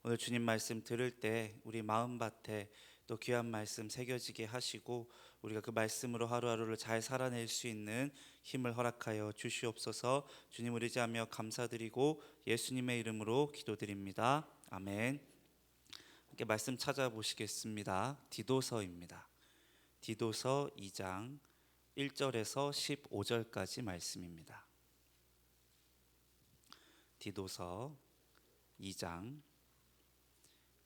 오늘 주님 말씀 들을 때 우리 마음밭에 또 귀한 말씀 새겨지게 하시고 우리가 그 말씀으로 하루하루를 잘 살아낼 수 있는 힘을 허락하여 주시옵소서. 주님을 의지하며 감사드리고 예수님의 이름으로 기도드립니다. 아멘. 함께 말씀 찾아보시겠습니다. 디도서입니다. 디도서 2장 1절에서 15절까지 말씀입니다. 디도서 2장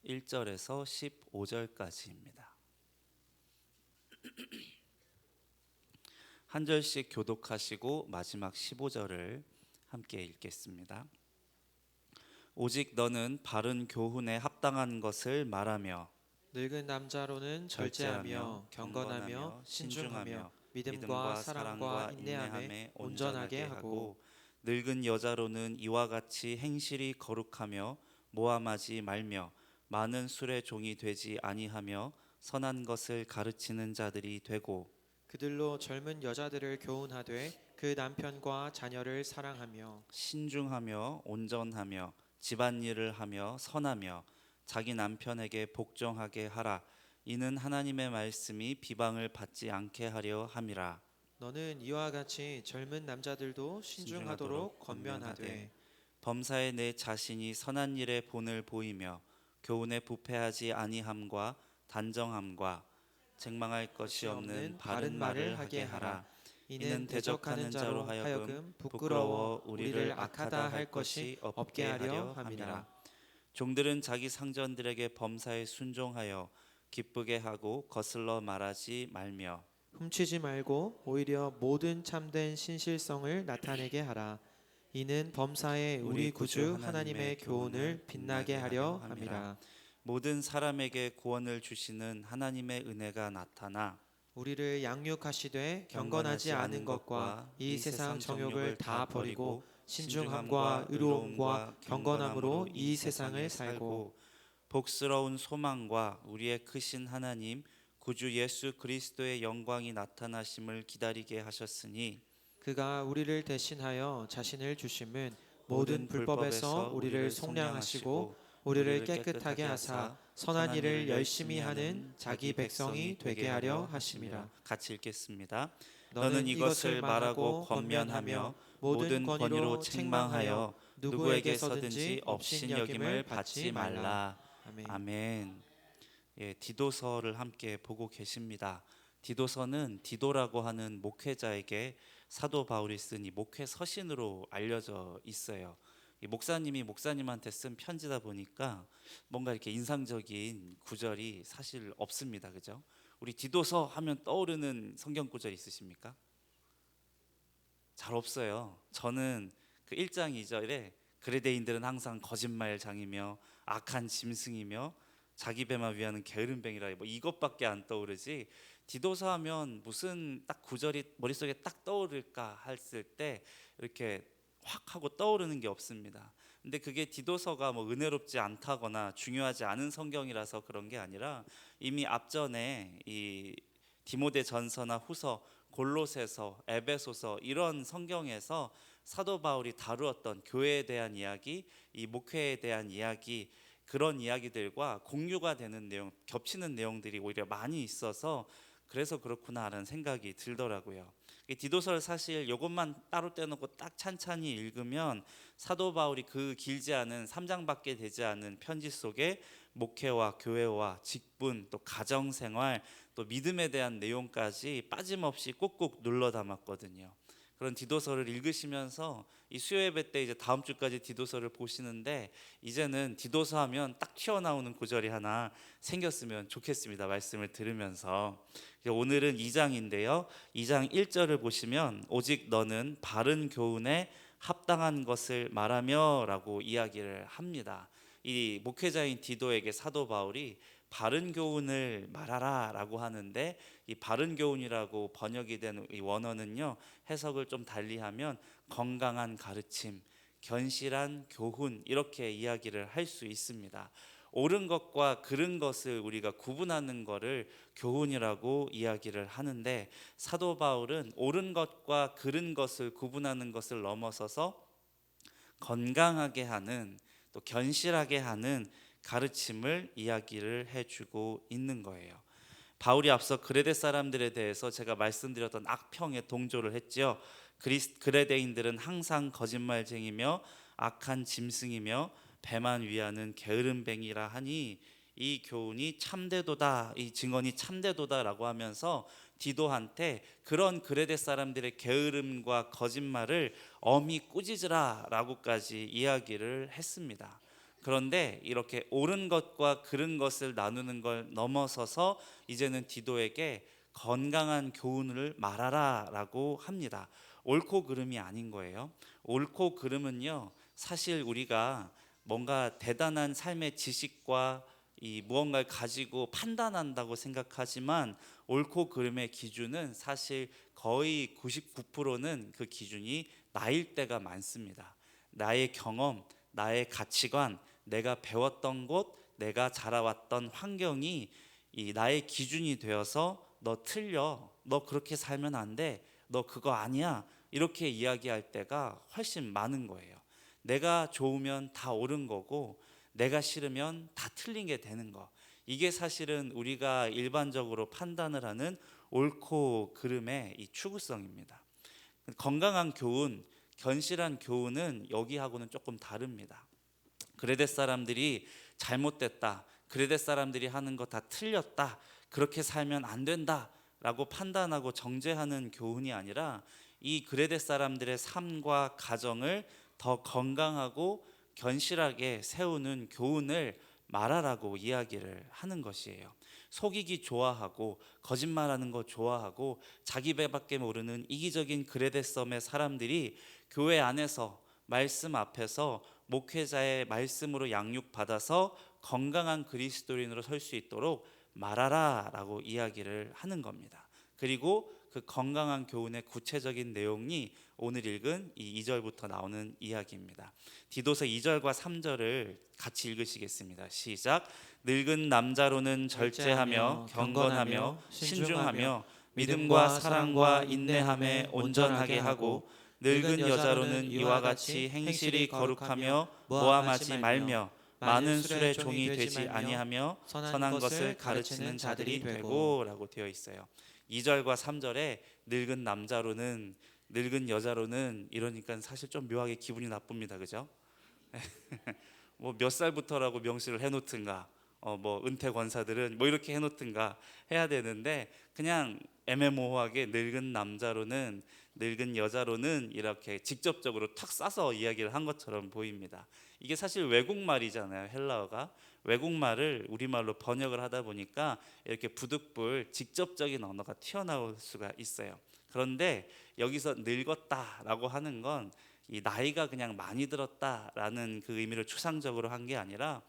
1절에서 15절까지입니다. 한 절씩 교독하시고 마지막 15절을 함께 읽겠습니다. 오직 너는 바른 교훈에 합당한 것을 말하며 늙은 남자로는 절제하며 경건하며 신중하며 믿음과 사랑과 인내함에 온전하게 하고 늙은 여자로는 이와 같이 행실이 거룩하며 모함하지 말며 많은 술의 종이 되지 아니하며 선한 것을 가르치는 자들이 되고 그들로 젊은 여자들을 교훈하되 그 남편과 자녀를 사랑하며 신중하며 온전하며 집안일을 하며 선하며 자기 남편에게 복종하게 하라. 이는 하나님의 말씀이 비방을 받지 않게 하려 함이라. 너는 이와 같이 젊은 남자들도 신중하도록 권면하되 범사에 내 자신이 선한 일에 본을 보이며 교훈에 부패하지 아니함과 단정함과 책망할 것이 없는 바른 말을 하게 하라. 이는 대적하는 자로 하여금 부끄러워 우리를 악하다 할 것이 없게 하려 함이라. 종들은 자기 상전들에게 범사에 순종하여 기쁘게 하고 거슬러 말하지 말며 훔치지 말고 오히려 모든 참된 신실성을 나타내게 하라. 이는 범사에 우리 구주 하나님의 교훈을 빛나게 하려 함이라. 모든 사람에게 구원을 주시는 하나님의 은혜가 나타나 우리를 양육하시되 경건하지 않은 것과 이 세상 정욕을 다 버리고 신중함과 의로움과 경건함으로 이 세상을 살고 복스러운 소망과 우리의 크신 하나님 구주 예수 그리스도의 영광이 나타나심을 기다리게 하셨으니 그가 우리를 대신하여 자신을 주심은 모든 불법에서 우리를 속량하시고 우리를 깨끗하게 하사 선한 일을 열심히 하는 자기 백성이 되게 하려 하심이라. 같이 읽겠습니다. 너는 이것을 말하고 권면하며 모든 권위로 책망하여 누구에게서든지 업신여김을 받지 말라. 아멘. 아멘. 예, 디도서를 함께 보고 계십니다. 디도서는 디도라고 하는 목회자에게 사도 바울이 쓴 이 목회 서신으로 알려져 있어요. 이 목사님이 목사님한테 쓴 편지다 보니까 뭔가 이렇게 인상적인 구절이 사실 없습니다. 그죠? 우리 디도서 하면 떠오르는 성경 구절 있으십니까? 잘 없어요. 저는 그 1장 2절에 그레데인들은 항상 거짓말장이며 악한 짐승이며 자기 배만 위하는 게으름뱅이라 뭐 이것밖에 안 떠오르지 디도서 하면 무슨 딱 구절이 머릿속에 딱 떠오를까 했을 때 이렇게 확 하고 떠오르는 게 없습니다. 근데 그게 디도서가 뭐 은혜롭지 않다거나 중요하지 않은 성경이라서 그런 게 아니라 이미 앞전에 이 디모데 전서나 후서, 골로새서, 에베소서 이런 성경에서 사도 바울이 다루었던 교회에 대한 이야기, 이 목회에 대한 이야기 그런 이야기들과 공유가 되는 내용, 겹치는 내용들이 오히려 많이 있어서 그래서 그렇구나 하는 생각이 들더라고요. 이 디도서를 사실 이것만 따로 떼놓고 딱 찬찬히 읽으면 사도 바울이 그 길지 않은 3장밖에 되지 않은 편지 속에 목회와 교회와 직분 또 가정생활 또 믿음에 대한 내용까지 빠짐없이 꾹꾹 눌러 담았거든요. 그런 디도서를 읽으시면서 이 수요 예배 때 이제 다음 주까지 디도서를 보시는데 이제는 디도서 하면 딱 튀어나오는 구절이 하나 생겼으면 좋겠습니다. 말씀을 들으면서 오늘은 2장인데요. 2장 1절을 보시면 오직 너는 바른 교훈에 합당한 것을 말하며 라고 이야기를 합니다. 이 목회자인 디도에게 사도 바울이 바른 교훈을 말하라 라고 하는데 이 바른 교훈이라고 번역이 된 이 원어는요 해석을 좀 달리하면 건강한 가르침, 견실한 교훈 이렇게 이야기를 할 수 있습니다. 옳은 것과 그른 것을 우리가 구분하는 것을 교훈이라고 이야기를 하는데 사도 바울은 옳은 것과 그른 것을 구분하는 것을 넘어서서 건강하게 하는 또 견실하게 하는 가르침을 이야기를 해주고 있는 거예요. 바울이 앞서 그레데 사람들에 대해서 제가 말씀드렸던 악평에 동조를 했지요. 그레데인들은 항상 거짓말쟁이며 악한 짐승이며 배만 위하는 게으름뱅이라 하니 이 교훈이 참되도다, 이 증언이 참되도다라고 하면서 디도한테 그런 그레데 사람들의 게으름과 거짓말을 엄히 꾸짖으라라고까지 이야기를 했습니다. 그런데 이렇게 옳은 것과 그른 것을 나누는 걸 넘어서서 이제는 디도에게 건강한 교훈을 말하라라고 합니다. 옳고 그름이 아닌 거예요. 옳고 그름은요, 사실 우리가 뭔가 대단한 삶의 지식과 이 무언가를 가지고 판단한다고 생각하지만 옳고 그름의 기준은 사실 거의 99%는 그 기준이 나일 때가 많습니다. 나의 경험, 나의 가치관, 내가 배웠던 곳, 내가 자라왔던 환경이 이 나의 기준이 되어서 너 틀려, 너 그렇게 살면 안 돼, 너 그거 아니야, 이렇게 이야기할 때가 훨씬 많은 거예요. 내가 좋으면 다 옳은 거고 내가 싫으면 다 틀린 게 되는 거. 이게 사실은 우리가 일반적으로 판단을 하는 옳고 그름의 이 추구성입니다. 건강한 교훈, 견실한 교훈은 여기하고는 조금 다릅니다. 그레데 사람들이 잘못됐다, 그레데 사람들이 하는 거 다 틀렸다, 그렇게 살면 안 된다 라고 판단하고 정죄하는 교훈이 아니라 이 그레데 사람들의 삶과 가정을 더 건강하고 견실하게 세우는 교훈을 말하라고 이야기를 하는 것이에요. 속이기 좋아하고 거짓말하는 거 좋아하고 자기 배밖에 모르는 이기적인 그레데 썸의 사람들이 교회 안에서 말씀 앞에서 목회자의 말씀으로 양육받아서 건강한 그리스도인으로 설 수 있도록 말하라라고 이야기를 하는 겁니다. 그리고 그 건강한 교훈의 구체적인 내용이 오늘 읽은 이 2절부터 나오는 이야기입니다. 디도서 2절과 3절을 같이 읽으시겠습니다. 시작. 늙은 남자로는 절제하며 경건하며 신중하며 믿음과 사랑과 인내함에 온전하게 하고 늙은 여자로는 이와 같이 행실이 거룩하며 모함하지 말며 많은 술의 종이 되지 아니하며 선한 것을 가르치는 자들이 되고 라고 되어 있어요. 2절과 3절에 늙은 남자로는 늙은 여자로는 이러니까 사실 좀 묘하게 기분이 나쁩니다. 그죠? 뭐 몇 살부터라고 명시를 해놓든가 뭐 은퇴 권사들은 뭐 이렇게 해놓든가 해야 되는데 그냥 애매모호하게 늙은 남자로는 늙은 여자로는 이렇게 직접적으로 탁 싸서 이야기를 한 것처럼 보입니다. 이게 사실 외국말이잖아요. 헬라어가 외국말을 우리말로 번역을 하다 보니까 이렇게 부득불 직접적인 언어가 튀어나올 수가 있어요. 그런데 여기서 늙었다라고 하는 건 이 나이가 그냥 많이 들었다라는 그 의미를 추상적으로 한 게 아니라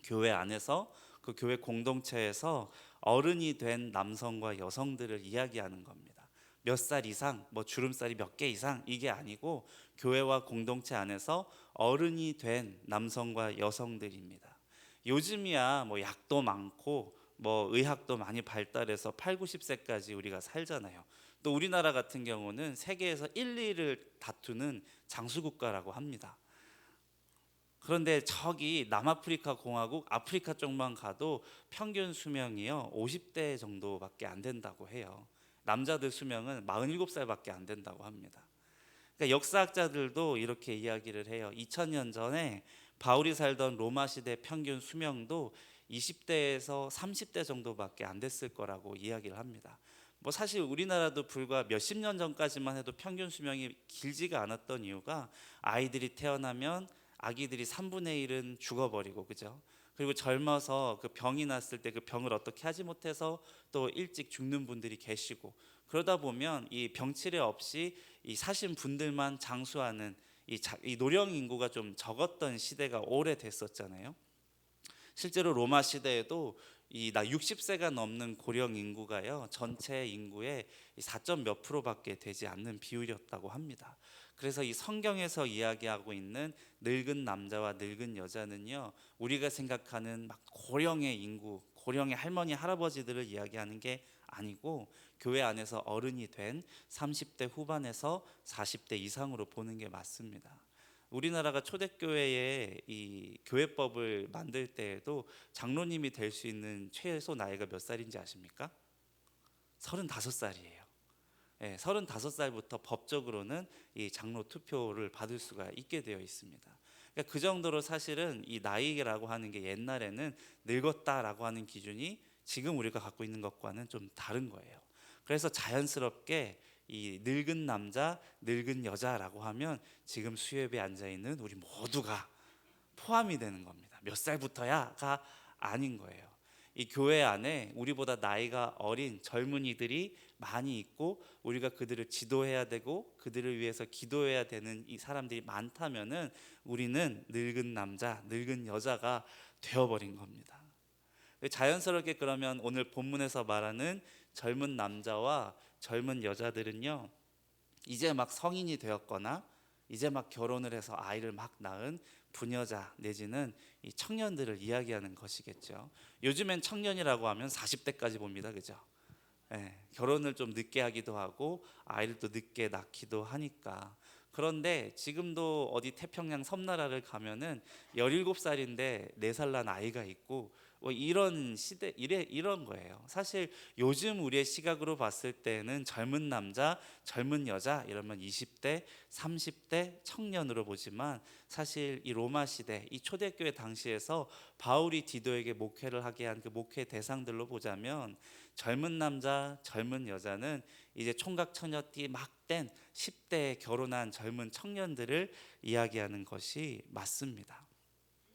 교회 안에서 그 교회 공동체에서 어른이 된 남성과 여성들을 이야기하는 겁니다. 몇 살 이상, 뭐 주름살이 몇 개 이상 이게 아니고 교회와 공동체 안에서 어른이 된 남성과 여성들입니다. 요즘이야 뭐 약도 많고 뭐 의학도 많이 발달해서 8, 90세까지 우리가 살잖아요. 또 우리나라 같은 경우는 세계에서 1, 2위를 다투는 장수국가라고 합니다. 그런데 저기 남아프리카 공화국 아프리카 쪽만 가도 평균 수명이요 50대 정도밖에 안 된다고 해요. 남자들 수명은 47살밖에 안 된다고 합니다. 그러니까 역사학자들도 이렇게 이야기를 해요. 2000년 전에 바울이 살던 로마 시대 평균 수명도 20대에서 30대 정도밖에 안 됐을 거라고 이야기를 합니다. 뭐 사실 우리나라도 불과 몇십 년 전까지만 해도 평균 수명이 길지가 않았던 이유가 아이들이 태어나면 아기들이 3분의 1은 죽어버리고 그죠? 그리고 젊어서 그 병이 났을 때 그 병을 어떻게 하지 못해서 또 일찍 죽는 분들이 계시고 그러다 보면 이 병치레 없이 이 사신 분들만 장수하는 이 노령 인구가 좀 적었던 시대가 오래됐었잖아요. 실제로 로마 시대에도 이 60세가 넘는 고령 인구가요 전체 인구의 4점 몇 프로밖에 되지 않는 비율이었다고 합니다. 그래서 이 성경에서 이야기하고 있는 늙은 남자와 늙은 여자는요 우리가 생각하는 막 고령의 인구, 고령의 할머니 할아버지들을 이야기하는 게 아니고 교회 안에서 어른이 된 30대 후반에서 40대 이상으로 보는 게 맞습니다. 우리나라가 초대교회의 이 교회법을 만들 때에도 장로님이 될 수 있는 최소 나이가 몇 살인지 아십니까? 35살이에요. 35살부터 법적으로는 이 장로 투표를 받을 수가 있게 되어 있습니다. 그러니까 그 정도로 사실은 이 나이라고 하는 게 옛날에는 늙었다라고 하는 기준이 지금 우리가 갖고 있는 것과는 좀 다른 거예요. 그래서 자연스럽게 이 늙은 남자, 늙은 여자라고 하면 지금 수협에 앉아 있는 우리 모두가 포함이 되는 겁니다. 몇 살부터야가 아닌 거예요. 이 교회 안에 우리보다 나이가 어린 젊은이들이 많이 있고 우리가 그들을 지도해야 되고 그들을 위해서 기도해야 되는 이 사람들이 많다면은 우리는 늙은 남자, 늙은 여자가 되어버린 겁니다. 자연스럽게 그러면 오늘 본문에서 말하는 젊은 남자와 젊은 여자들은요, 이제 막 성인이 되었거나 이제 막 결혼을 해서 아이를 막 낳은 부녀자 내지는 이 청년들을 이야기하는 것이겠죠. 요즘엔 청년이라고 하면 40대까지 봅니다. 그죠? 결혼을 좀 늦게 하기도 하고 아이를 또 늦게 낳기도 하니까. 그런데 지금도 어디 태평양 섬나라를 가면은 17살인데 4살 난 아이가 있고 뭐 이런 시대 이런 거예요. 사실 요즘 우리의 시각으로 봤을 때는 젊은 남자, 젊은 여자 이러면 20대, 30대 청년으로 보지만 사실 이 로마 시대, 이 초대교회 당시에서 바울이 디도에게 목회를 하게 한 그 목회 대상들로 보자면 젊은 남자, 젊은 여자는 이제 총각 처녀띠 막 된 10대에 결혼한 젊은 청년들을 이야기하는 것이 맞습니다.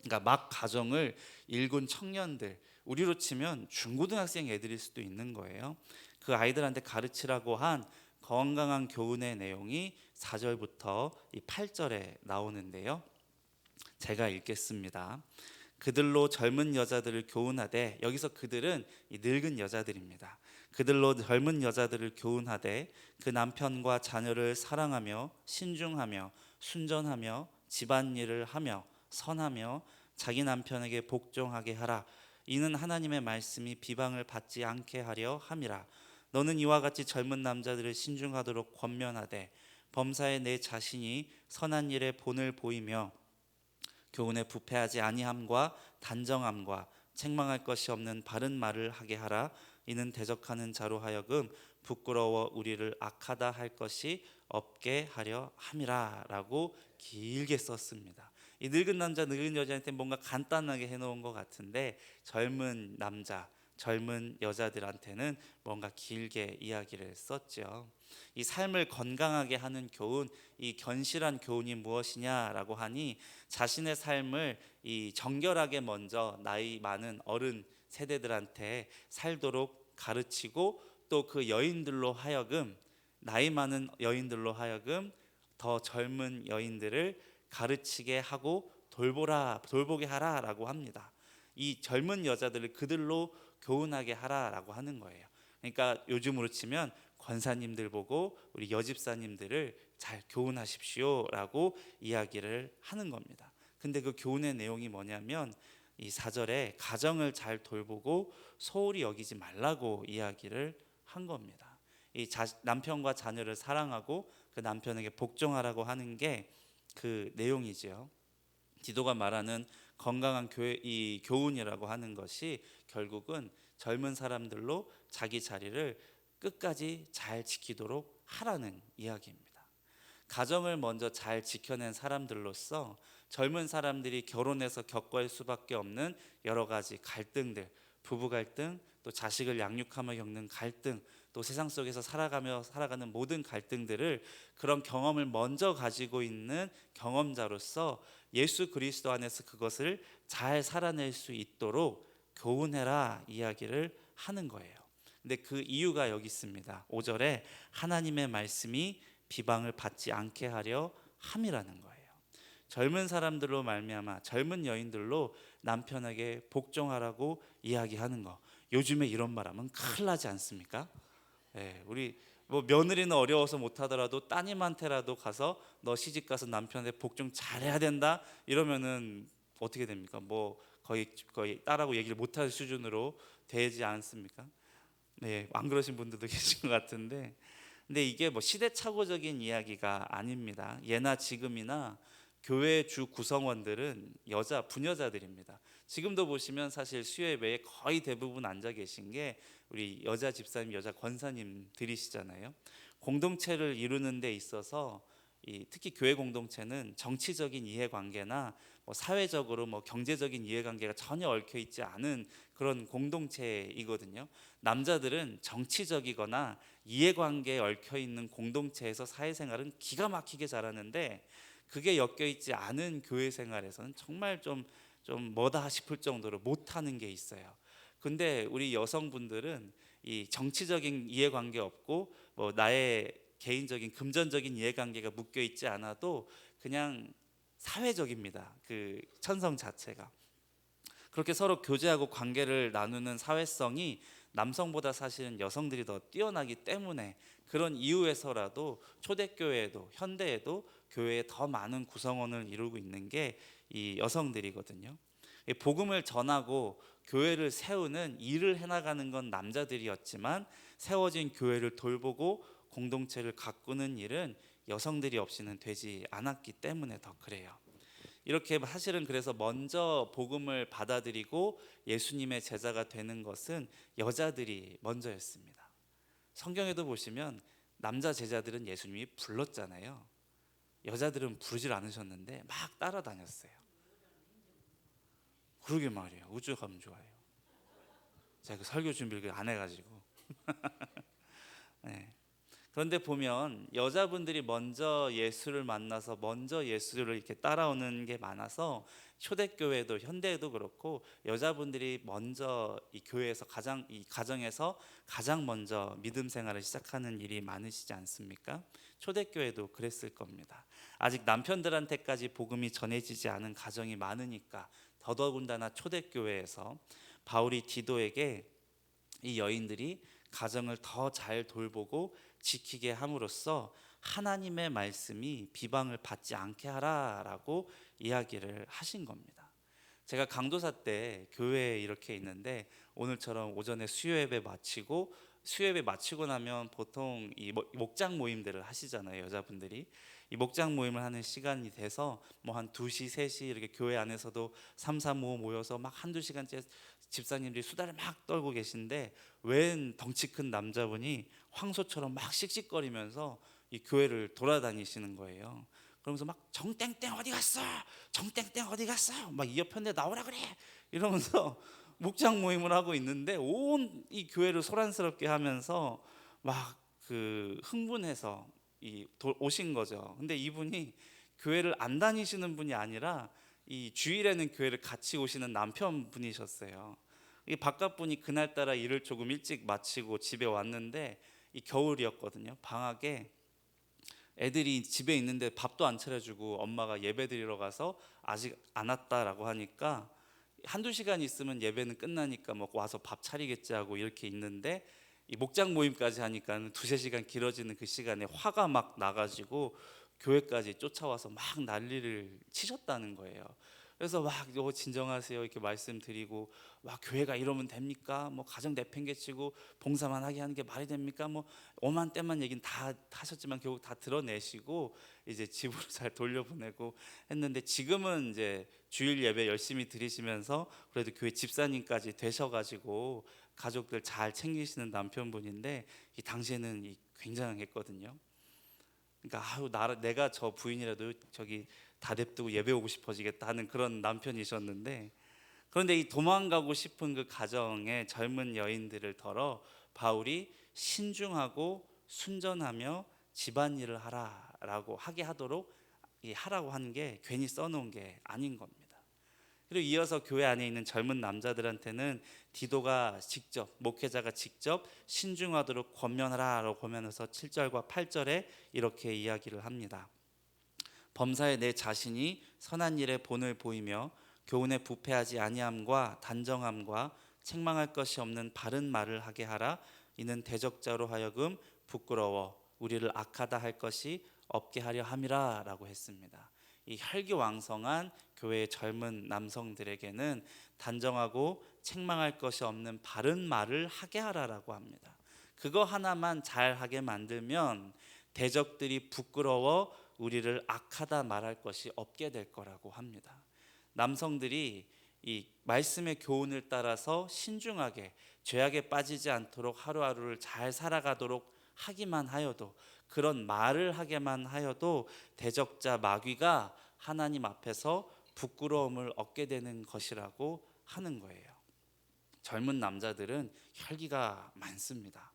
그러니까 막 가정을 일군 청년들, 우리로 치면 중고등학생 애들일 수도 있는 거예요. 그 아이들한테 가르치라고 한 건강한 교훈의 내용이 4절부터 이 8절에 나오는데요. 제가 읽겠습니다. 그들로 젊은 여자들을 교훈하되, 여기서 그들은 이 늙은 여자들입니다. 그들로 젊은 여자들을 교훈하되 그 남편과 자녀를 사랑하며 신중하며 순전하며 집안일을 하며 선하며 자기 남편에게 복종하게 하라. 이는 하나님의 말씀이 비방을 받지 않게 하려 함이라. 너는 이와 같이 젊은 남자들을 신중하도록 권면하되 범사에 내 자신이 선한 일에 본을 보이며 교훈에 부패하지 아니함과 단정함과 책망할 것이 없는 바른 말을 하게 하라. 이는 대적하는 자로 하여금 부끄러워 우리를 악하다 할 것이 없게 하려 함이라 라고 길게 썼습니다. 이 늙은 남자, 늙은 여자한테 뭔가 간단하게 해놓은 것 같은데 젊은 남자, 젊은 여자들한테는 뭔가 길게 이야기를 썼죠. 이 삶을 건강하게 하는 교훈, 이 견실한 교훈이 무엇이냐라고 하니 자신의 삶을 이 정결하게 먼저 나이 많은 어른 세대들한테 살도록 가르치고 또 그 여인들로 하여금 나이 많은 여인들로 하여금 더 젊은 여인들을 가르치게 하고 돌보게 하라라고 합니다. 이 젊은 여자들을 그들로 교훈하게 하라라고 하는 거예요. 그러니까 요즘으로 치면 권사님들 보고 우리 여집사님들을 잘 교훈하십시오라고 이야기를 하는 겁니다. 근데 그 교훈의 내용이 뭐냐면 이 4절에 가정을 잘 돌보고 소홀히 여기지 말라고 이야기를 한 겁니다. 이 남편과 자녀를 사랑하고 그 남편에게 복종하라고 하는 게 그 내용이죠. 디도가 말하는 건강한 이 교훈이라고 하는 것이 결국은 젊은 사람들로 자기 자리를 끝까지 잘 지키도록 하라는 이야기입니다. 가정을 먼저 잘 지켜낸 사람들로서 젊은 사람들이 결혼해서 겪을 수밖에 없는 여러 가지 갈등들, 부부 갈등, 또 자식을 양육하며 겪는 갈등, 또 세상 속에서 살아가는 모든 갈등들을 그런 경험을 먼저 가지고 있는 경험자로서 예수 그리스도 안에서 그것을 잘 살아낼 수 있도록 교훈해라 이야기를 하는 거예요. 근데 그 이유가 여기 있습니다. 5절에 하나님의 말씀이 비방을 받지 않게 하려 함이라는 거예요. 젊은 사람들로 말미암아 젊은 여인들로 남편에게 복종하라고 이야기하는 거. 요즘에 이런 말하면 큰일 나지 않습니까? 우리 뭐 며느리는 어려워서 못하더라도 따님한테라도 가서 너 시집가서 남편한테 복종 잘해야 된다 이러면은 어떻게 됩니까? 뭐 거의 딸하고 얘기를 못할 수준으로 되지 않습니까? 안 그러신 분들도 계신 것 같은데, 근데 이게 뭐 시대착오적인 이야기가 아닙니다. 예나 지금이나 교회 주 구성원들은 여자 부녀자들입니다. 지금도 보시면 사실 수요예배에 거의 대부분 앉아 계신 게 우리 여자 집사님, 여자 권사님들이시잖아요. 공동체를 이루는 데 있어서 특히 교회 공동체는 정치적인 이해관계나 사회적으로 경제적인 이해관계가 전혀 얽혀 있지 않은 그런 공동체이거든요. 남자들은 정치적이거나 이해관계에 얽혀 있는 공동체에서 사회생활은 기가 막히게 잘하는데, 그게 엮여 있지 않은 교회 생활에서는 정말 좀 뭐다 싶을 정도로 못하는 게 있어요. 근데 우리 여성분들은 이 정치적인 이해관계 없고 나의 개인적인 금전적인 이해관계가 묶여 있지 않아도 그냥 사회적입니다. 그 천성 자체가. 그렇게 서로 교제하고 관계를 나누는 사회성이 남성보다 사실은 여성들이 더 뛰어나기 때문에, 그런 이유에서라도 초대교회에도 현대에도 교회에 더 많은 구성원을 이루고 있는 게 이 여성들이거든요. 복음을 전하고 교회를 세우는 일을 해나가는 건 남자들이었지만, 세워진 교회를 돌보고 공동체를 가꾸는 일은 여성들이 없이는 되지 않았기 때문에 더 그래요. 이렇게 사실은 그래서 먼저 복음을 받아들이고 예수님의 제자가 되는 것은 여자들이 먼저였습니다. 성경에도 보시면 남자 제자들은 예수님이 불렀잖아요. 여자들은 부르질 않으셨는데 막 따라다녔어요. 그러게 말이에요. 우주 가면 좋아요. 제가 그 설교 준비를 안 해가지고. 네. 그런데 보면 여자분들이 먼저 예수를 만나서 먼저 예수를 이렇게 따라오는 게 많아서, 초대교회도 현대에도 그렇고 여자분들이 먼저 이 교회에서 이 가정에서 가장 먼저 믿음 생활을 시작하는 일이 많으시지 않습니까? 초대교회도 그랬을 겁니다. 아직 남편들한테까지 복음이 전해지지 않은 가정이 많으니까 더더군다나 초대교회에서 바울이 디도에게 이 여인들이 가정을 더 잘 돌보고 지키게 함으로써 하나님의 말씀이 비방을 받지 않게 하라라고 이야기를 하신 겁니다. 제가 강도사 때 교회에 이렇게 있는데, 오늘처럼 오전에 수요예배 마치고 나면 보통 이 목장 모임들을 하시잖아요. 여자분들이 이 목장 모임을 하는 시간이 돼서 한 2시, 3시 이렇게 교회 안에서도 3, 4, 5 모여서 막 한두 시간째 집사님들이 수다를 막 떨고 계신데, 웬 덩치 큰 남자분이 황소처럼 막 씩씩거리면서 이 교회를 돌아다니시는 거예요. 그러면서 막 정땡땡 어디 갔어? 정땡땡 어디 갔어? 막 이 옆편에 나오라 그래. 이러면서 목장 모임을 하고 있는데 온 이 교회를 소란스럽게 하면서 막 그 흥분해서 오신 거죠. 근데 이분이 교회를 안 다니시는 분이 아니라 이 주일에는 교회를 같이 오시는 남편분이셨어요. 이 바깥분이 그날따라 일을 조금 일찍 마치고 집에 왔는데, 이 겨울이었거든요. 방학에 애들이 집에 있는데 밥도 안 차려주고 엄마가 예배 드리러 가서 아직 안 왔다라고 하니까, 한두 시간 있으면 예배는 끝나니까 와서 밥 차리겠지 하고 이렇게 있는데, 이 목장 모임까지 하니까 2-3시간 길어지는 그 시간에 화가 막 나가지고 교회까지 쫓아와서 막 난리를 치셨다는 거예요. 그래서 막 진정하세요 이렇게 말씀드리고, 와 교회가 이러면 됩니까? 가정 내팽개치고 봉사만 하게 하는 게 말이 됩니까? 오만 때만 얘기는 다 하셨지만 결국 다 드러내시고 이제 집으로 잘 돌려보내고 했는데, 지금은 이제 주일 예배 열심히 드리시면서 그래도 교회 집사님까지 되셔가지고 가족들 잘 챙기시는 남편분인데, 이 당시에는 굉장했거든요. 그러니까 내가 저 부인이라도 저기 다 냅두고 예배 오고 싶어지겠다 하는 그런 남편이셨는데, 그런데 이 도망가고 싶은 그 가정의 젊은 여인들을 덜어 바울이 신중하고 순전하며 집안일을 하게 하도록 하라고 하는 게 괜히 써놓은 게 아닌 겁니다. 그리고 이어서 교회 안에 있는 젊은 남자들한테는 디도가 직접, 목회자가 직접 신중하도록 권면하라라고 권면해서 7절과 8절에 이렇게 이야기를 합니다. 범사에 내 자신이 선한 일에 본을 보이며 교훈에 부패하지 아니함과 단정함과 책망할 것이 없는 바른 말을 하게 하라. 이는 대적자로 하여금 부끄러워 우리를 악하다 할 것이 없게 하려 함이라 라고 했습니다. 이 혈기왕성한 교회의 젊은 남성들에게는 단정하고 책망할 것이 없는 바른 말을 하게 하라라고 합니다. 그거 하나만 잘하게 만들면 대적들이 부끄러워 우리를 악하다 말할 것이 없게 될 거라고 합니다. 남성들이 이 말씀의 교훈을 따라서 신중하게 죄악에 빠지지 않도록 하루하루를 잘 살아가도록 하기만 하여도, 그런 말을 하게만 하여도 대적자 마귀가 하나님 앞에서 부끄러움을 얻게 되는 것이라고 하는 거예요. 젊은 남자들은 혈기가 많습니다.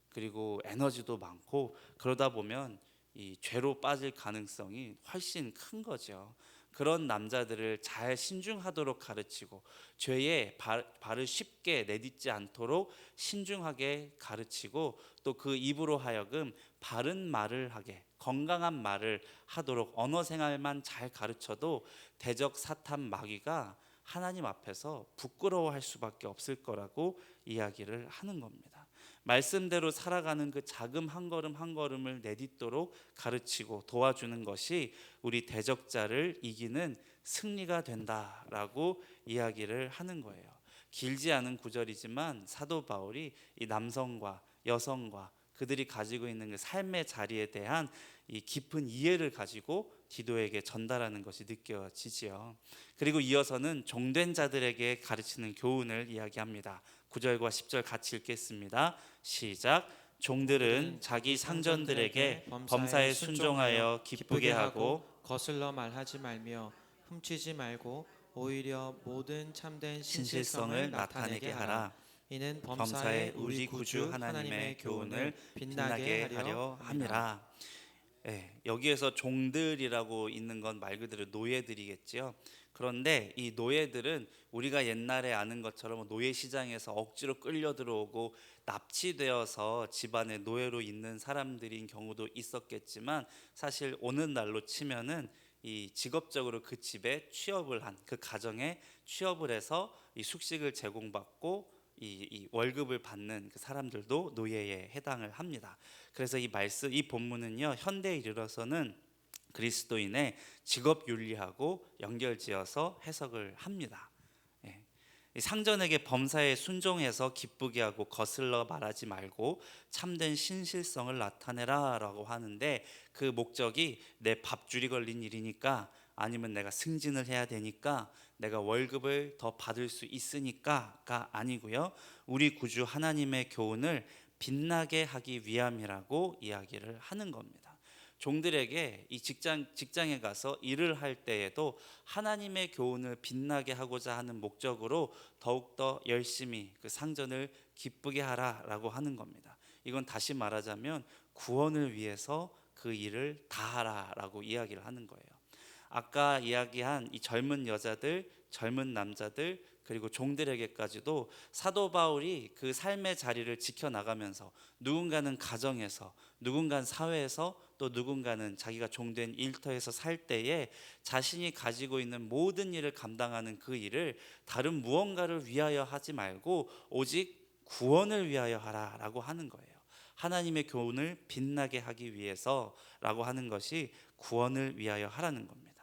그리고 에너지도 많고, 그러다 보면 이 죄로 빠질 가능성이 훨씬 큰 거죠. 그런 남자들을 잘 신중하도록 가르치고, 죄에 발을 쉽게 내딛지 않도록 신중하게 가르치고, 또 그 입으로 하여금 바른 말을 하게, 건강한 말을 하도록 언어 생활만 잘 가르쳐도 대적 사탄 마귀가 하나님 앞에서 부끄러워할 수밖에 없을 거라고 이야기를 하는 겁니다. 말씀대로 살아가는 그 작은 한 걸음 한 걸음을 내딛도록 가르치고 도와주는 것이 우리 대적자를 이기는 승리가 된다라고 이야기를 하는 거예요. 길지 않은 구절이지만 사도 바울이 이 남성과 여성과 그들이 가지고 있는 그 삶의 자리에 대한 이 깊은 이해를 가지고 디도에게 전달하는 것이 느껴지지요. 그리고 이어서는 종된 자들에게 가르치는 교훈을 이야기합니다. 9절과 10절 같이 읽겠습니다. 시작. 종들은 자기 상전들에게 범사에 순종하여 기쁘게 하고 거슬러 말하지 말며 훔치지 말고 오히려 모든 참된 신실성을 나타내게 하라. 이는 범사에 우리 구주 하나님의 교훈을 빛나게 하려 함이라. 여기에서 종들이라고 있는 건 말 그대로 노예들이겠지요. 그런데 이 노예들은 우리가 옛날에 아는 것처럼 노예 시장에서 억지로 끌려 들어오고 납치되어서 집안의 노예로 있는 사람들인 경우도 있었겠지만, 사실 오늘날로 치면은 이 직업적으로 그 집에 취업을 한, 그 가정에 취업을 해서 이 숙식을 제공받고 이 월급을 받는 그 사람들도 노예에 해당을 합니다. 그래서 이 본문은요, 현대에 이르러서는 그리스도인의 직업 윤리하고 연결지어서 해석을 합니다. 이 상전에게 범사에 순종해서 기쁘게 하고 거슬러 말하지 말고 참된 신실성을 나타내라라고 하는데, 그 목적이 내 밥줄이 걸린 일이니까, 아니면 내가 승진을 해야 되니까, 내가 월급을 더 받을 수 있으니까가 아니고요, 우리 구주 하나님의 교훈을 빛나게 하기 위함이라고 이야기를 하는 겁니다. 종들에게 이 직장에 가서 일을 할 때에도 하나님의 교훈을 빛나게 하고자 하는 목적으로 더욱더 열심히 그 상전을 기쁘게 하라라고 하는 겁니다. 이건 다시 말하자면 구원을 위해서 그 일을 다하라라고 이야기를 하는 거예요. 아까 이야기한 이 젊은 여자들, 젊은 남자들, 그리고 종들에게까지도 사도 바울이 그 삶의 자리를 지켜나가면서, 누군가는 가정에서, 누군가는 사회에서, 또 누군가는 자기가 종된 일터에서 살 때에 자신이 가지고 있는 모든 일을 감당하는 그 일을 다른 무언가를 위하여 하지 말고 오직 구원을 위하여 하라라고 하는 거예요. 하나님의 교훈을 빛나게 하기 위해서라고 하는 것이 구원을 위하여 하라는 겁니다.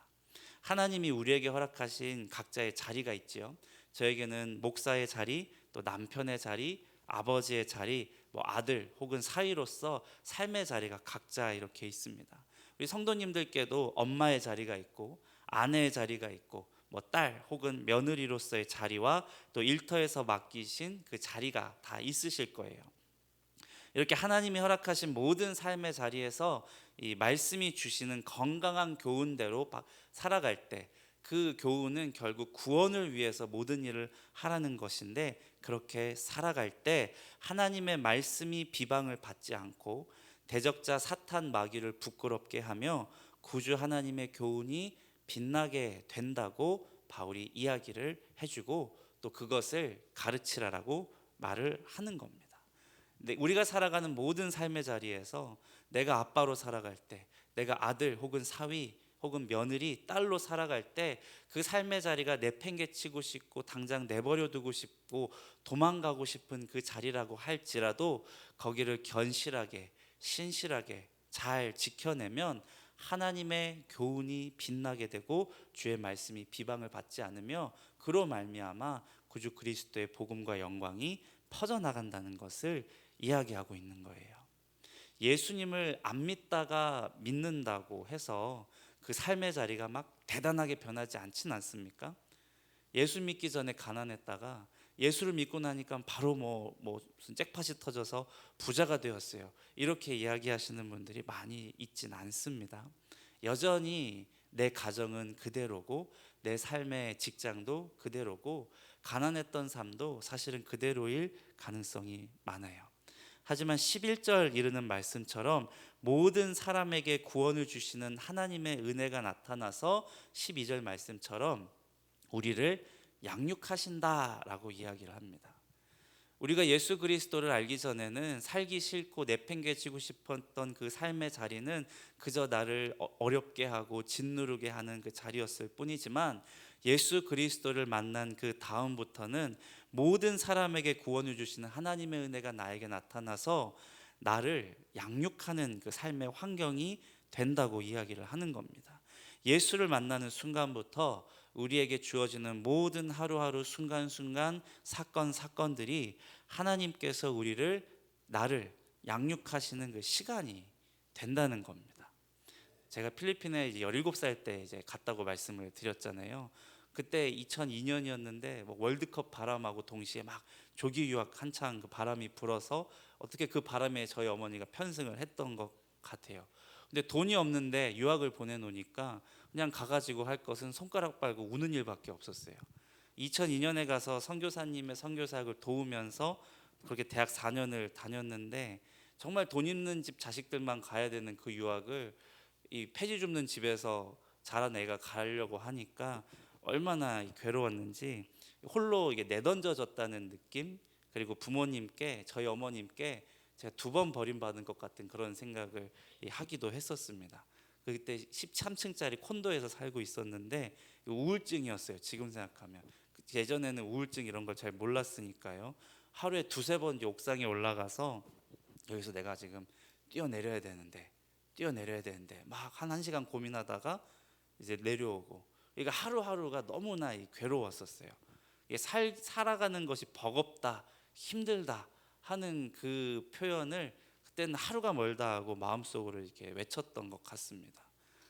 하나님이 우리에게 허락하신 각자의 자리가 있지요. 저에게는 목사의 자리, 또 남편의 자리, 아버지의 자리, 아들 혹은 사위로서 삶의 자리가 각자 이렇게 있습니다. 우리 성도님들께도 엄마의 자리가 있고, 아내의 자리가 있고, 딸 혹은 며느리로서의 자리와 또 일터에서 맡기신 그 자리가 다 있으실 거예요. 이렇게 하나님이 허락하신 모든 삶의 자리에서 이 말씀이 주시는 건강한 교훈대로 살아갈 때, 그 교훈은 결국 구원을 위해서 모든 일을 하라는 것인데, 그렇게 살아갈 때 하나님의 말씀이 비방을 받지 않고 대적자 사탄 마귀를 부끄럽게 하며 구주 하나님의 교훈이 빛나게 된다고 바울이 이야기를 해주고, 또 그것을 가르치라라고 말을 하는 겁니다. 근데 우리가 살아가는 모든 삶의 자리에서 내가 아빠로 살아갈 때, 내가 아들 혹은 사위 혹은 며느리, 딸로 살아갈 때 그 삶의 자리가 내팽개치고 싶고 당장 내버려 두고 싶고 도망가고 싶은 그 자리라고 할지라도, 거기를 견실하게 신실하게 잘 지켜내면 하나님의 교훈이 빛나게 되고 주의 말씀이 비방을 받지 않으며, 그로 말미암아 구주 그리스도의 복음과 영광이 퍼져나간다는 것을 이야기하고 있는 거예요. 예수님을 안 믿다가 믿는다고 해서 그 삶의 자리가 막 대단하게 변하지 않진 않습니까? 예수 믿기 전에 가난했다가 예수를 믿고 나니까 바로 무슨 잭팟이 터져서 부자가 되었어요. 이렇게 이야기하시는 분들이 많이 있진 않습니다. 여전히 내 가정은 그대로고 내 삶의 직장도 그대로고 가난했던 삶도 사실은 그대로일 가능성이 많아요. 하지만 11절 이르는 말씀처럼 모든 사람에게 구원을 주시는 하나님의 은혜가 나타나서 12절 말씀처럼 우리를 양육하신다라고 이야기를 합니다. 우리가 예수 그리스도를 알기 전에는 살기 싫고 내팽개치고 싶었던 그 삶의 자리는 그저 나를 어렵게 하고 짓누르게 하는 그 자리였을 뿐이지만 예수 그리스도를 만난 그 다음부터는 모든 사람에게 구원을 주시는 하나님의 은혜가 나에게 나타나서 나를 양육하는 그 삶의 환경이 된다고 이야기를 하는 겁니다. 예수를 만나는 순간부터 우리에게 주어지는 모든 하루하루 순간순간 사건들이 하나님께서 나를 양육하시는 그 시간이 된다는 겁니다. 제가 필리핀에 이제 17살 때 이제 갔다고 말씀을 드렸잖아요. 그때 2002년이었는데 월드컵 바람하고 동시에 막 조기 유학 한창 그 바람이 불어서 어떻게 그 바람에 저희 어머니가 편승을 했던 것 같아요. 근데 돈이 없는데 유학을 보내놓으니까 그냥 가가지고 할 것은 손가락 빨고 우는 일밖에 없었어요. 2002년에 가서 선교사님의 선교사역을 도우면서 그렇게 대학 4년을 다녔는데 정말 돈 있는 집 자식들만 가야 되는 그 유학을 이 폐지 줍는 집에서 자란 애가 가려고 하니까 얼마나 괴로웠는지 홀로 이게 내던져졌다는 느낌, 그리고 부모님께 저희 어머님께 제가 2번 버림받은 것 같은 그런 생각을 하기도 했었습니다. 그때 13층짜리 콘도에서 살고 있었는데 우울증이었어요. 지금 생각하면 예전에는 우울증 이런 걸 잘 몰랐으니까요. 하루에 2-3번 옥상에 올라가서 여기서 내가 지금 뛰어내려야 되는데 막 한 1시간 고민하다가 이제 내려오고, 그러니까 하루하루가 너무나 괴로웠었어요. 살아가는 것이 버겁다, 힘들다 하는 그 표현을 그때는 하루가 멀다 하고 마음속으로 이렇게 외쳤던 것 같습니다.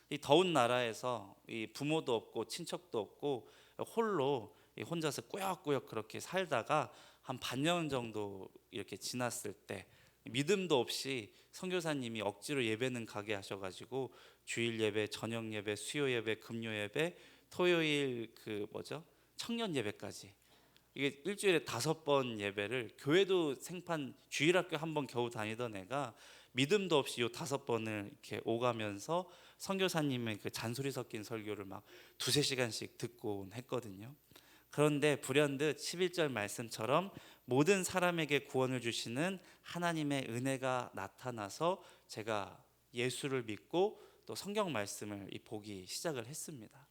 이 더운 나라에서 이 부모도 없고 친척도 없고 홀로 혼자서 꾸역꾸역 그렇게 살다가 한 반년 정도 이렇게 지났을 때 믿음도 없이 선교사님이 억지로 예배는 가게 하셔가지고 주일 예배, 저녁 예배, 수요 예배, 금요 예배, 토요일 청년 예배까지 이게 일주일에 5번 예배를, 교회도 생판 주일학교 1번 겨우 다니던 애가 믿음도 없이 요 5번을 이렇게 오가면서 선교사님의 그 잔소리 섞인 설교를 막 2-3시간씩 듣고 했거든요. 그런데 불현듯 11절 말씀처럼 모든 사람에게 구원을 주시는 하나님의 은혜가 나타나서 제가 예수를 믿고 또 성경 말씀을 보기 시작을 했습니다.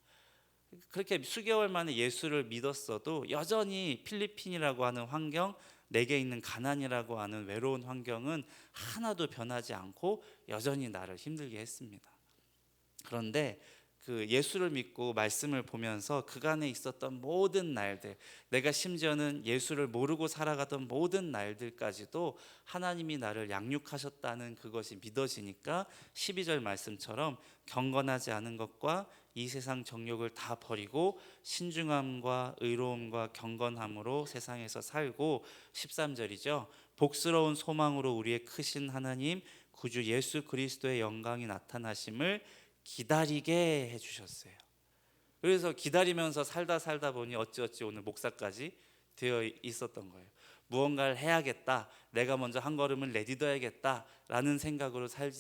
그렇게 수개월 만에 예수를 믿었어도 여전히 필리핀이라고 하는 환경, 내게 있는 가난이라고 하는 외로운 환경은 하나도 변하지 않고 여전히 나를 힘들게 했습니다. 그런데 그 예수를 믿고 말씀을 보면서 그간에 있었던 모든 날들, 내가 심지어는 예수를 모르고 살아가던 모든 날들까지도 하나님이 나를 양육하셨다는 그것이 믿어지니까 12절 말씀처럼 경건하지 않은 것과 이 세상 정욕을 다 버리고 신중함과 의로움과 경건함으로 세상에서 살고, 13절이죠. 복스러운 소망으로 우리의 크신 하나님 구주 예수 그리스도의 영광이 나타나심을 기다리게 해주셨어요. 그래서 기다리면서 살다 보니 어찌어찌 오늘 목사까지 되어 있었던 거예요. 무언가를 해야겠다, 내가 먼저 한 걸음을 내딛어야겠다 라는 생각으로 살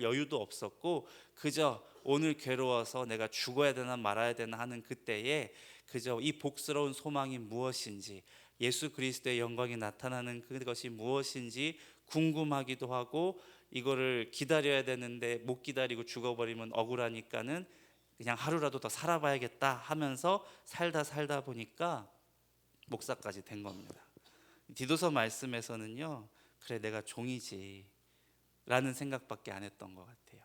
여유도 없었고, 그저 오늘 괴로워서 내가 죽어야 되나 말아야 되나 하는 그때에 그저 이 복스러운 소망이 무엇인지, 예수 그리스도의 영광이 나타나는 그것이 무엇인지 궁금하기도 하고, 이거를 기다려야 되는데 못 기다리고 죽어버리면 억울하니까는 그냥 하루라도 더 살아봐야겠다 하면서 살다 보니까 목사까지 된 겁니다. 디도서 말씀에서는요, 그래 내가 종이지 라는 생각밖에 안 했던 것 같아요.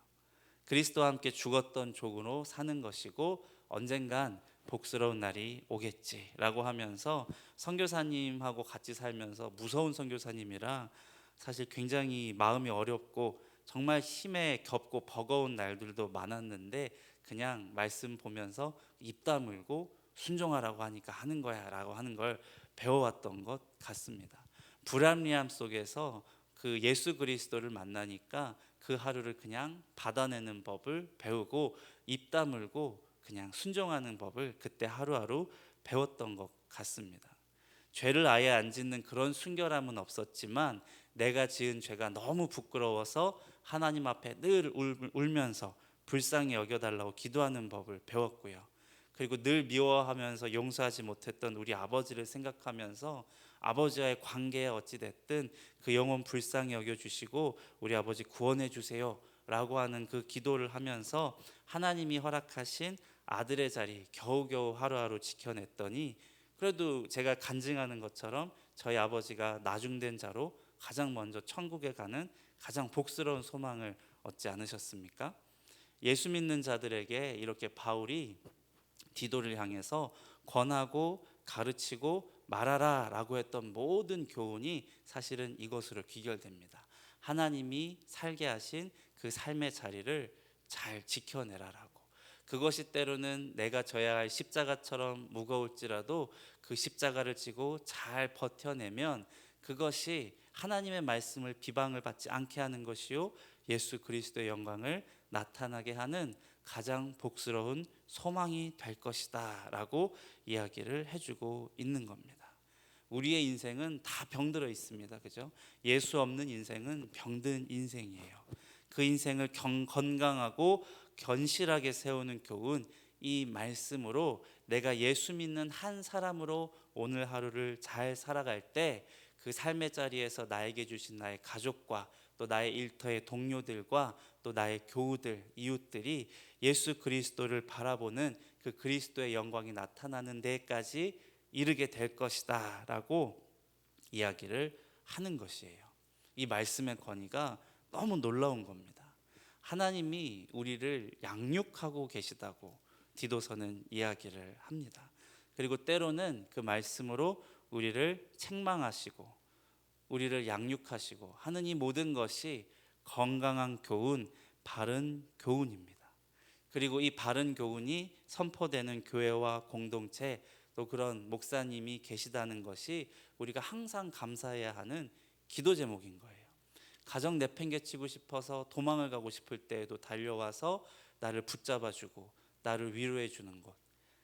그리스도와 함께 죽었던 종으로 사는 것이고 언젠간 복스러운 날이 오겠지라고 하면서 선교사님하고 같이 살면서, 무서운 선교사님이라 사실 굉장히 마음이 어렵고 정말 힘에 겹고 버거운 날들도 많았는데 그냥 말씀 보면서 입 다물고 순종하라고 하니까 하는 거야 라고 하는 걸 배워왔던 것 같습니다. 불합리함 속에서 그 예수 그리스도를 만나니까 그 하루를 그냥 받아내는 법을 배우고 입 다물고 그냥 순종하는 법을 그때 하루하루 배웠던 것 같습니다. 죄를 아예 안 짓는 그런 순결함은 없었지만 내가 지은 죄가 너무 부끄러워서 하나님 앞에 늘 울면서 불쌍히 여겨달라고 기도하는 법을 배웠고요. 그리고 늘 미워하면서 용서하지 못했던 우리 아버지를 생각하면서 아버지와의 관계에 어찌됐든 그 영혼 불쌍히 여겨주시고 우리 아버지 구원해 주세요 라고 하는 그 기도를 하면서 하나님이 허락하신 아들의 자리 겨우겨우 하루하루 지켜냈더니 그래도 제가 간증하는 것처럼 저희 아버지가 나중된 자로 가장 먼저 천국에 가는 가장 복스러운 소망을 얻지 않으셨습니까? 예수 믿는 자들에게 이렇게 바울이 디도를 향해서 권하고 가르치고 말하라 라고 했던 모든 교훈이 사실은 이것으로 귀결됩니다. 하나님이 살게 하신 그 삶의 자리를 잘 지켜내라라고. 그것이 때로는 내가 져야 할 십자가처럼 무거울지라도 그 십자가를 지고 잘 버텨내면 그것이 하나님의 말씀을 비방을 받지 않게 하는 것이요 예수 그리스도의 영광을 나타나게 하는 가장 복스러운 소망이 될 것이다 라고 이야기를 해주고 있는 겁니다. 우리의 인생은 다 병들어 있습니다. 그죠? 예수 없는 인생은 병든 인생이에요. 그 인생을 건강하고 견실하게 세우는 교훈, 이 말씀으로 내가 예수 믿는 한 사람으로 오늘 하루를 잘 살아갈 때 그 삶의 자리에서 나에게 주신 나의 가족과 또 나의 일터의 동료들과 또 나의 교우들, 이웃들이 예수 그리스도를 바라보는 그 그리스도의 영광이 나타나는 데까지 이르게 될 것이다 라고 이야기를 하는 것이에요. 이 말씀의 권위가 너무 놀라운 겁니다. 하나님이 우리를 양육하고 계시다고 디도서는 이야기를 합니다. 그리고 때로는 그 말씀으로 우리를 책망하시고 우리를 양육하시고 하는 이 모든 것이 건강한 교훈, 바른 교훈입니다. 그리고 이 바른 교훈이 선포되는 교회와 공동체 또 그런 목사님이 계시다는 것이 우리가 항상 감사해야 하는 기도 제목인 거예요. 가정 내팽개치고 싶어서 도망을 가고 싶을 때에도 달려와서 나를 붙잡아주고 나를 위로해 주는 것,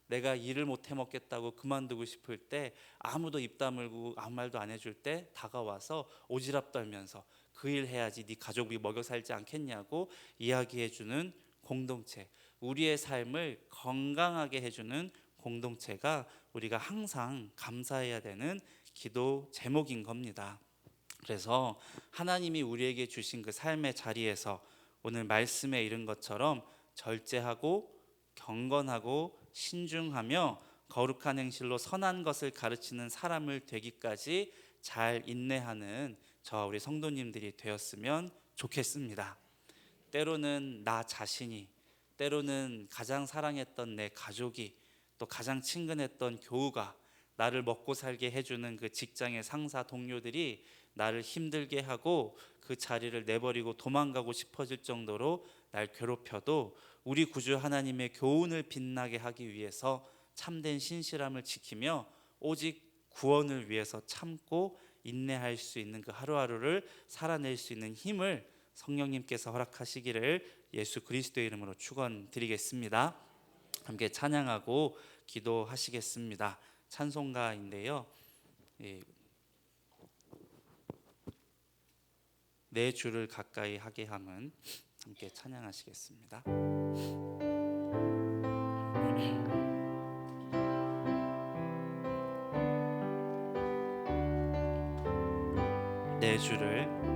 내가 일을 못 해먹겠다고 그만두고 싶을 때 아무도 입 다물고 아무 말도 안 해줄 때 다가와서 오지랖 떨면서 그 일 해야지 네 가족이 먹여 살지 않겠냐고 이야기해주는 공동체, 우리의 삶을 건강하게 해주는 공동체가 우리가 항상 감사해야 되는 기도 제목인 겁니다. 그래서 하나님이 우리에게 주신 그 삶의 자리에서 오늘 말씀에 이른 것처럼 절제하고 경건하고 신중하며 거룩한 행실로 선한 것을 가르치는 사람을 되기까지 잘 인내하는 저와 우리 성도님들이 되었으면 좋겠습니다. 때로는 나 자신이, 때로는 가장 사랑했던 내 가족이, 또 가장 친근했던 교우가, 나를 먹고 살게 해주는 그 직장의 상사 동료들이 나를 힘들게 하고 그 자리를 내버리고 도망가고 싶어질 정도로 날 괴롭혀도 우리 구주 하나님의 교훈을 빛나게 하기 위해서 참된 신실함을 지키며 오직 구원을 위해서 참고 인내할 수 있는 그 하루하루를 살아낼 수 있는 힘을 성령님께서 허락하시기를 예수 그리스도의 이름으로 축원드리겠습니다. 함께 찬양하고 기도하시겠습니다. 찬송가인데요, 내 주를 가까이 하게 함은, 함께 찬양하시겠습니다. 내 주를